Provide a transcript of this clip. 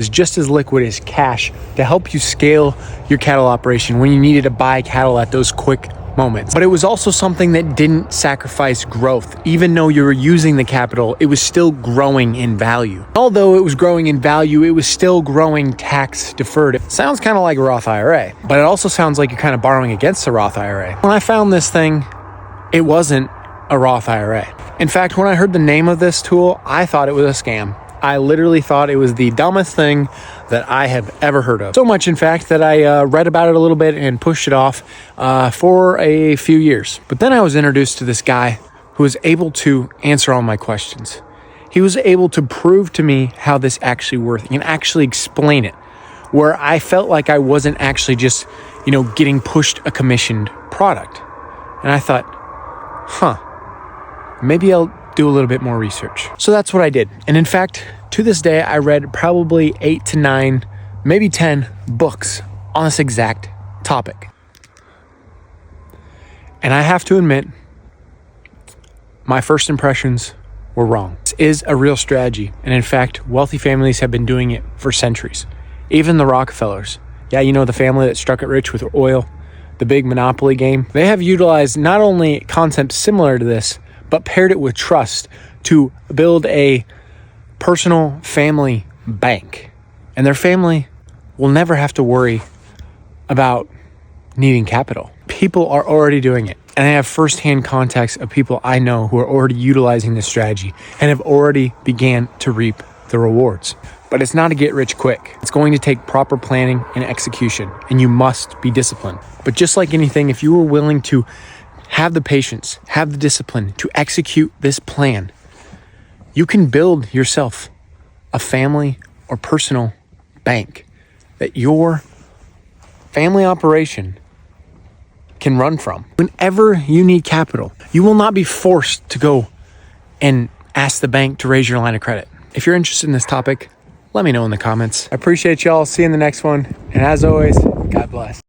is just as liquid as cash to help you scale your cattle operation when you needed to buy cattle at those quick moments. But it was also something that didn't sacrifice growth. Even though you were using the capital, it was still growing in value. Although it was growing in value, it was still growing tax deferred. It sounds kind of like a Roth IRA, but it also sounds like you're kind of borrowing against a Roth IRA. When I found this thing, it wasn't a Roth IRA. In fact, when I heard the name of this tool, I thought it was a scam. I literally thought it was the dumbest thing that I have ever heard of. So much, in fact, that I read about it a little bit and pushed it off for a few years. But then I was introduced to this guy who was able to answer all my questions. He was able to prove to me how this actually worked and actually explain it, where I felt like I wasn't actually just, getting pushed a commissioned product. And I thought, maybe I'll do a little bit more research. So that's what I did. And in fact, to this day, I read probably 8 to 9, maybe 10 books on this exact topic. And I have to admit, my first impressions were wrong. This is a real strategy. And in fact, wealthy families have been doing it for centuries. Even the Rockefellers. Yeah, the family that struck it rich with oil, the big monopoly game. They have utilized not only concepts similar to this, but paired it with trust to build a personal family bank. And their family will never have to worry about needing capital. People are already doing it. And I have firsthand contacts of people I know who are already utilizing this strategy and have already began to reap the rewards. But it's not a get rich quick. It's going to take proper planning and execution, and you must be disciplined. But just like anything, if you are willing to have the patience, have the discipline to execute this plan, you can build yourself a family or personal bank that your family operation can run from. Whenever you need capital, you will not be forced to go and ask the bank to raise your line of credit. If you're interested in this topic, let me know in the comments. I appreciate y'all. See you in the next one. And as always, God bless.